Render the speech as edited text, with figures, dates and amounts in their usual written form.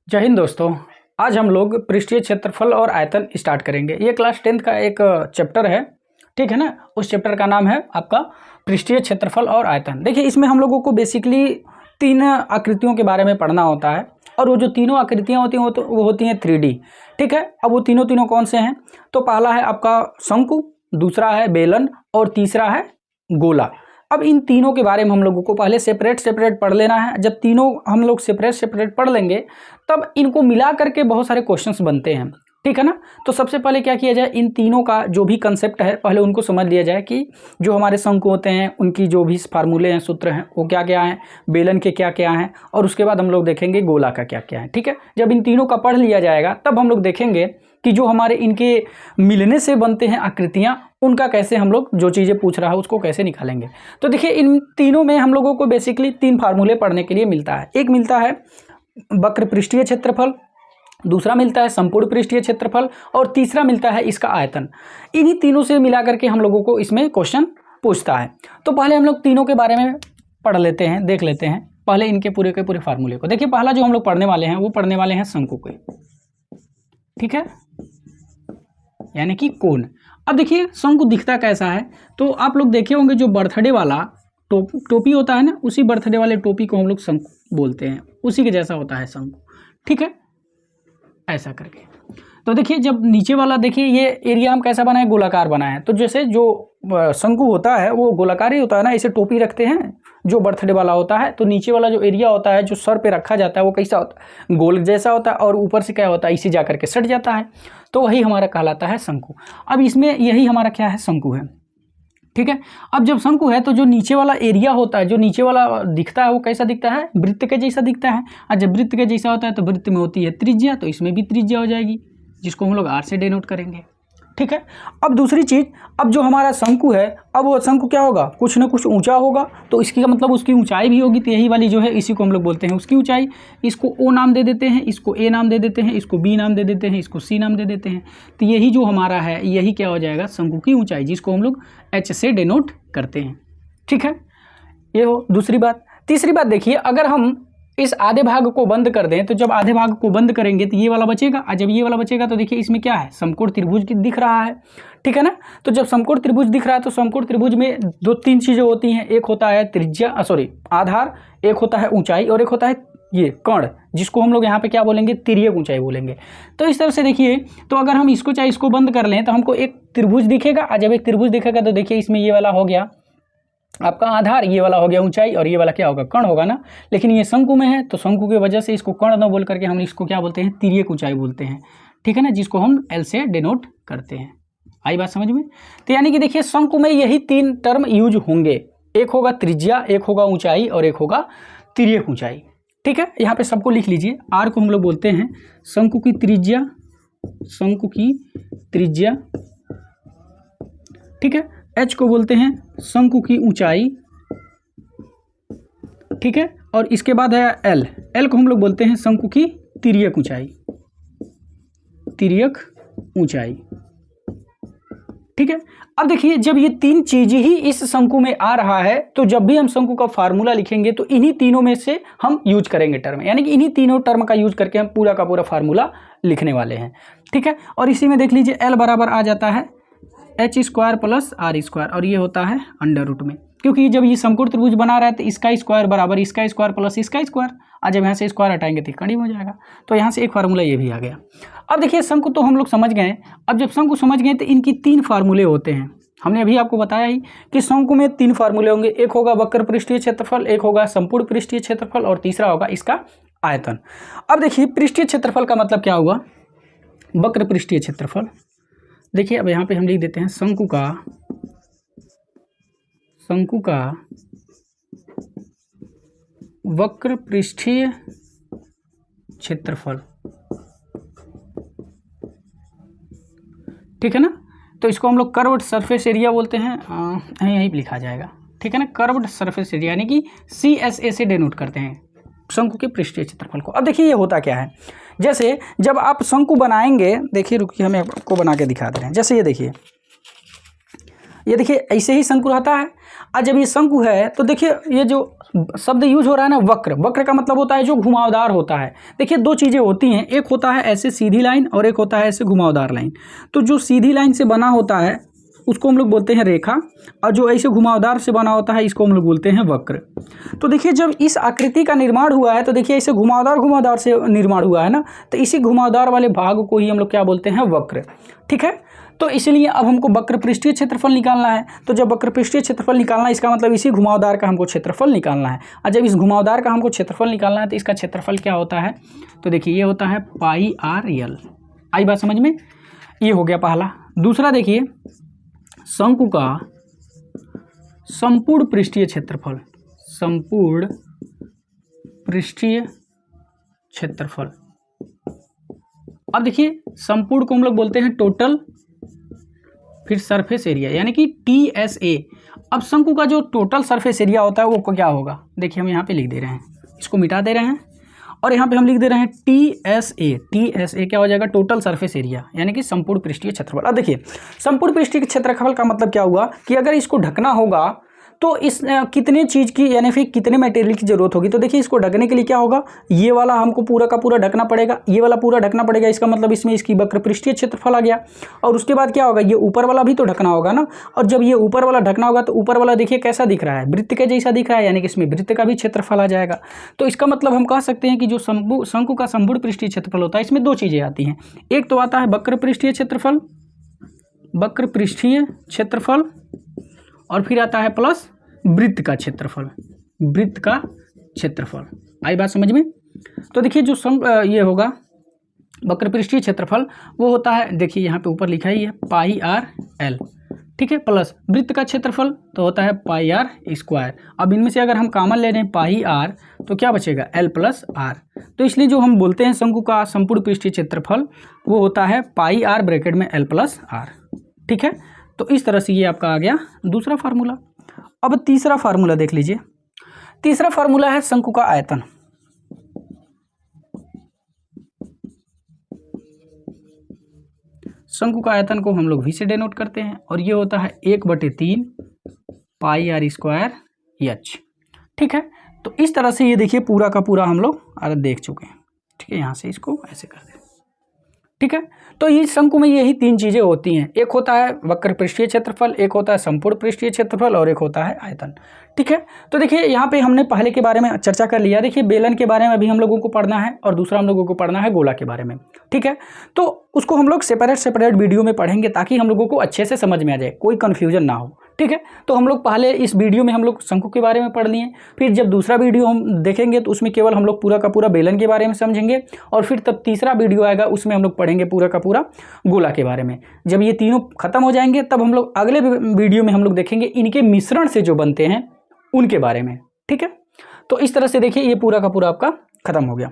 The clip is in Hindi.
जय हिंद दोस्तों। आज हम लोग पृष्ठीय क्षेत्रफल और आयतन स्टार्ट करेंगे। ये क्लास 10th का एक चैप्टर है, ठीक है ना। उस चैप्टर का नाम है आपका पृष्ठीय क्षेत्रफल और आयतन। देखिए, इसमें हम लोगों को बेसिकली 3 आकृतियों के बारे में पढ़ना होता है, और वो जो तीनों आकृतियाँ होती हैं वो होती हैं 3D, ठीक है। अब वो तीनों कौन से हैं? तो पहला है आपका शंकु, दूसरा है बेलन और तीसरा है गोला। अब इन तीनों के बारे में हम लोगों को पहले सेपरेट पढ़ लेना है। जब तीनों हम लोग सेपरेट पढ़ लेंगे तब इनको मिला करके बहुत सारे क्वेश्चंस बनते हैं, ठीक है ना। तो सबसे पहले क्या किया जाए, इन तीनों का जो भी कंसेप्ट है पहले उनको समझ लिया जाए कि जो हमारे शंकु होते हैं उनकी जो भी फार्मूले हैं, सूत्र हैं, वो क्या क्या हैं, बेलन के क्या क्या हैं, और उसके बाद हम लोग देखेंगे गोला का क्या क्या है, ठीक है। जब इन तीनों का पढ़ लिया जाएगा तब हम लोग देखेंगे कि जो हमारे इनके मिलने से बनते हैं आकृतियाँ, उनका कैसे हम लोग जो चीज़ें पूछ रहा है उसको कैसे निकालेंगे। तो देखिए, इन तीनों में हम लोगों को बेसिकली 3 फार्मूले पढ़ने के लिए मिलता है। एक मिलता है वक्र पृष्ठीय क्षेत्रफल, दूसरा मिलता है संपूर्ण पृष्ठीय क्षेत्रफल, और तीसरा मिलता है इसका आयतन। इन्हीं तीनों से मिला करके हम लोगों को इसमें क्वेश्चन पूछता है। तो पहले हम लोग तीनों के बारे में पढ़ लेते हैं, देख लेते हैं पहले इनके पूरे के पूरे फार्मूले को। देखिए, पहला जो हम लोग पढ़ने वाले हैं वो पढ़ने वाले हैं शंकु के, ठीक है, यानी कि कोण। अब देखिए, शंकु दिखता कैसा है, तो आप लोग देखे होंगे जो बर्थडे वाला टोपी होता है ना, उसी बर्थडे वाले टोपी को हम लोग शंकु बोलते हैं, उसी के जैसा होता है शंकु, ठीक है, ऐसा करके। तो देखिए, जब नीचे वाला देखिए ये एरिया हम कैसा बना है, गोलाकार बना है। तो जैसे जो शंकु होता है वो गोलाकार ही होता है ना, इसे टोपी रखते हैं जो बर्थडे वाला होता है। तो नीचे वाला जो एरिया होता है जो सर पे रखा जाता है वो कैसा होता है, गोल जैसा होता है, और ऊपर से क्या होता है, इसी जा करके सट जाता है। तो वही हमारा कहलाता है शंकु। अब इसमें यही हमारा क्या है, शंकु है, ठीक है। अब जब शंकु है तो जो नीचे वाला एरिया होता है, जो नीचे वाला दिखता है वो कैसा दिखता है, वृत्त के जैसा दिखता है। और जब वृत्त के जैसा होता है तो वृत्त में होती है त्रिज्या, तो इसमें भी त्रिज्या हो जाएगी, जिसको हम लोग R से डिनोट करेंगे, ठीक है। अब दूसरी चीज़, अब जो हमारा शंकु है, अब वो शंकु क्या होगा, कुछ ना कुछ ऊंचा होगा, तो इसकी का मतलब उसकी ऊंचाई भी होगी। तो यही वाली जो है इसी को हम लोग बोलते हैं उसकी ऊंचाई। इसको O नाम दे देते हैं, इसको A नाम दे देते हैं, इसको B नाम दे देते हैं, इसको C नाम दे देते हैं। तो यही जो हमारा है, यही क्या हो जाएगा, शंकु की ऊंचाई, जिसको हम लोग H से डिनोट करते हैं, ठीक है। ये हो दूसरी बात। तीसरी बात देखिए, अगर हम इस आधे भाग को बंद कर दें, तो जब आधे भाग को बंद करेंगे तो ये वाला बचेगा, और जब ये वाला बचेगा तो देखिए इसमें क्या है, समकोण त्रिभुज की दिख रहा है, ठीक है ना। तो जब समकोण त्रिभुज दिख रहा है तो समकोण त्रिभुज में 2-3 चीज़ें होती हैं। एक होता है त्रिज्या, आधार, एक होता है ऊंचाई, और एक होता है ये कर्ण, जिसको हम लोग यहाँ पे क्या बोलेंगे, तिर्यक ऊंचाई बोलेंगे। तो इस तरह से देखिए, तो अगर हम इसको चाहे इसको बंद कर लें तो हमको एक त्रिभुज दिखेगा, और जब एक त्रिभुज दिखेगा तो देखिए इसमें ये वाला हो गया आपका आधार, ये वाला हो गया ऊंचाई, और ये वाला क्या होगा, कर्ण होगा ना। लेकिन ये शंकु में है तो शंकु की वजह से इसको कर्ण न बोल करके हम इसको क्या बोलते हैं, तिर्यक ऊंचाई बोलते हैं, ठीक है ना, जिसको हम L से डिनोट करते हैं। आई बात समझ में। तो यानी कि देखिए, शंकु में यही 3 टर्म यूज होंगे, एक होगा त्रिज्या, एक होगा ऊंचाई, और एक होगा तिर्यक ऊंचाई, ठीक है। यहाँ पे सबको लिख लीजिए। R को हम लोग बोलते हैं शंकु की त्रिज्या, शंकु की त्रिज्या, ठीक है। H को बोलते हैं शंकु की ऊंचाई, ठीक है। और इसके बाद है L को हम लोग बोलते हैं शंकु की तिर्यक ऊंचाई, तिर्यक ऊंचाई, ठीक है। अब देखिए, जब ये 3 चीज ही इस शंकु में आ रहा है, तो जब भी हम शंकु का फार्मूला लिखेंगे तो इन्हीं तीनों में से हम यूज करेंगे टर्म, यानी कि इन्हीं तीनों टर्म का यूज करके हम पूरा का पूरा फार्मूला लिखने वाले हैं, ठीक है। और इसी में देख लीजिए L बराबर आ जाता है H² + R², और ये होता है अंडर रूट में, क्योंकि जब ये समकोण त्रिभुज बना रहा है तो इसका स्क्वायर बराबर इसका स्क्वायर प्लस इसका स्क्वायर, और जब यहाँ से स्क्वायर हटाएंगे तो करीब हो जाएगा। तो यहाँ से एक फार्मूला ये भी आ गया। अब देखिए, शंकु तो हम लोग समझ गए। अब जब शंकु समझ गए तो इनकी 3 फार्मूले होते हैं। हमने अभी आपको बताया ही कि शंकु में 3 फार्मूले होंगे, एक होगा वक्र पृष्ठीय क्षेत्रफल, एक होगा संपूर्ण पृष्ठीय क्षेत्रफल, और तीसरा होगा इसका आयतन। अब देखिए, पृष्ठीय क्षेत्रफल का मतलब क्या हुआ, वक्र पृष्ठीय क्षेत्रफल। देखिए, अब यहाँ पे हम लिख देते हैं शंकु का वक्र पृष्ठीय क्षेत्रफल, ठीक है ना। तो इसको हम लोग कर्व्ड सरफेस एरिया बोलते हैं, यहीं पे लिखा जाएगा, ठीक है ना। कर्व्ड सरफेस एरिया यानी कि CSA से डिनोट करते हैं शंकु के पृष्ठीय क्षेत्रफल को। अब देखिए, ये होता क्या है, जैसे जब आप शंकु बनाएंगे, देखिए रुकिए, हमें आपको बना के दिखा दे रहे हैं। जैसे ये देखिए ऐसे ही शंकु रहता है, और जब ये शंकु है तो देखिए ये जो शब्द यूज हो रहा है ना वक्र, वक्र का मतलब होता है जो घुमावदार होता है। देखिए दो चीज़ें होती हैं, एक होता है ऐसे सीधी लाइन और एक होता है ऐसे घुमावदार लाइन। तो जो सीधी लाइन से बना होता है उसको हम लोग बोलते हैं रेखा, और जो ऐसे घुमावदार से बना होता है इसको हम लोग बोलते हैं वक्र। तो देखिए जब इस आकृति का निर्माण हुआ है तो देखिए ऐसे घुमावदार घुमावदार से निर्माण हुआ है ना, तो इसी घुमावदार वाले भाग को ही हम लोग क्या बोलते हैं वक्र। ठीक है, तो इसलिए अब हमको वक्र पृष्ठीय क्षेत्रफल निकालना है। तो जब वक्र पृष्ठीय क्षेत्रफल निकालना है इसका मतलब इसी घुमावदार का हमको क्षेत्रफल निकालना है, और जब इस घुमावदार का हमको क्षेत्रफल निकालना है तो इसका क्षेत्रफल क्या होता है, तो देखिए ये होता है पाई आर एल। आई बात समझ में, ये हो गया पहला। दूसरा देखिए शंकु का संपूर्ण पृष्ठीय क्षेत्रफल, संपूर्ण पृष्ठीय क्षेत्रफल। अब देखिए संपूर्ण को हम लोग बोलते हैं टोटल, फिर सरफेस एरिया यानी कि TSA। अब शंकु का जो टोटल सरफेस एरिया होता है वो क्या होगा, देखिए हम यहाँ पे लिख दे रहे हैं, इसको मिटा दे रहे हैं और यहाँ पे हम लिख दे रहे हैं TSA। TSA क्या हो जाएगा, टोटल सरफेस एरिया यानी कि संपूर्ण पृष्ठीय क्षेत्रफल। अब देखिए संपूर्ण पृष्ठीय क्षेत्रफल का मतलब क्या हुआ कि अगर इसको ढकना होगा तो इस कितने चीज़ की यानी फिर कितने मटेरियल की ज़रूरत होगी। तो देखिए इसको ढकने के लिए क्या होगा, ये वाला हमको पूरा का पूरा ढकना पड़ेगा, ये वाला पूरा ढकना पड़ेगा, इसका मतलब इसमें इसकी वक्र पृष्ठीय क्षेत्रफल आ गया। और उसके बाद क्या होगा, ये ऊपर वाला भी तो ढकना होगा ना, और जब ये ऊपर वाला ढकना होगा तो ऊपर वाला देखिए कैसा दिख रहा है, वृत्त के जैसा दिख रहा है, यानी कि इसमें वृत्त का भी क्षेत्रफल आ जाएगा। तो इसका मतलब हम कह सकते हैं कि जो शंकु का संपूर्ण पृष्ठीय क्षेत्रफल होता है इसमें दो चीज़ें आती हैं, एक तो आता है वक्र पृष्ठीय क्षेत्रफल, वक्र पृष्ठीय क्षेत्रफल, और फिर आता है प्लस वृत्त का क्षेत्रफल, वृत्त का क्षेत्रफल। आई बात समझ में। तो देखिए जो ये होगा वक्र पृष्ठीय क्षेत्रफल वो होता है, देखिए यहाँ पे ऊपर लिखा ही है पाई आर एल, ठीक है, प्लस वृत्त का क्षेत्रफल तो होता है पाई आर स्क्वायर। अब इनमें से अगर हम कॉमन ले लें पाई आर तो क्या बचेगा, एल प्लस आर। तो इसलिए जो हम बोलते हैं शंकु का संपूर्ण पृष्ठीय क्षेत्रफल वो होता है पाई आर ब्रैकेट में एल प्लस आर। ठीक है, तो इस तरह से ये आपका आ गया दूसरा फार्मूला। अब तीसरा फार्मूला देख लीजिए, तीसरा फार्मूला है शंकु का आयतन। शंकु का आयतन को हम लोग V से डिनोट करते हैं और ये होता है 1/3 पाई आर स्क्वायर एच। ठीक है, तो इस तरह से ये देखिए पूरा का पूरा हम लोग देख चुके हैं। ठीक है, यहाँ से इसको ऐसे कर दें। ठीक है, तो इस शंकु में यही तीन चीज़ें होती हैं, एक होता है वक्र पृष्ठीय क्षेत्रफल, एक होता है संपूर्ण पृष्ठीय क्षेत्रफल और एक होता है आयतन। ठीक है, तो देखिए यहाँ पे हमने पहले के बारे में चर्चा कर लिया। देखिए बेलन के बारे में अभी हम लोगों को पढ़ना है और दूसरा हम लोगों को पढ़ना है गोला के बारे में। ठीक है, तो उसको हम लोग सेपरेट वीडियो में पढ़ेंगे ताकि हम लोगों को अच्छे से समझ में आ जाए, कोई कन्फ्यूजन ना हो। ठीक है, तो हम लोग पहले इस वीडियो में हम लोग शंकु के बारे में पढ़ लिए, फिर जब दूसरा वीडियो हम देखेंगे तो उसमें केवल हम लोग पूरा का पूरा बेलन के बारे में समझेंगे, और फिर तब तीसरा वीडियो आएगा उसमें हम लोग पढ़ेंगे पूरा का पूरा गोला के बारे में। जब ये तीनों खत्म हो जाएंगे तब हम लोग अगले वीडियो में हम लोग देखेंगे इनके मिश्रण से जो बनते हैं उनके बारे में। ठीक है, तो इस तरह से देखिए ये पूरा का पूरा आपका खत्म हो गया।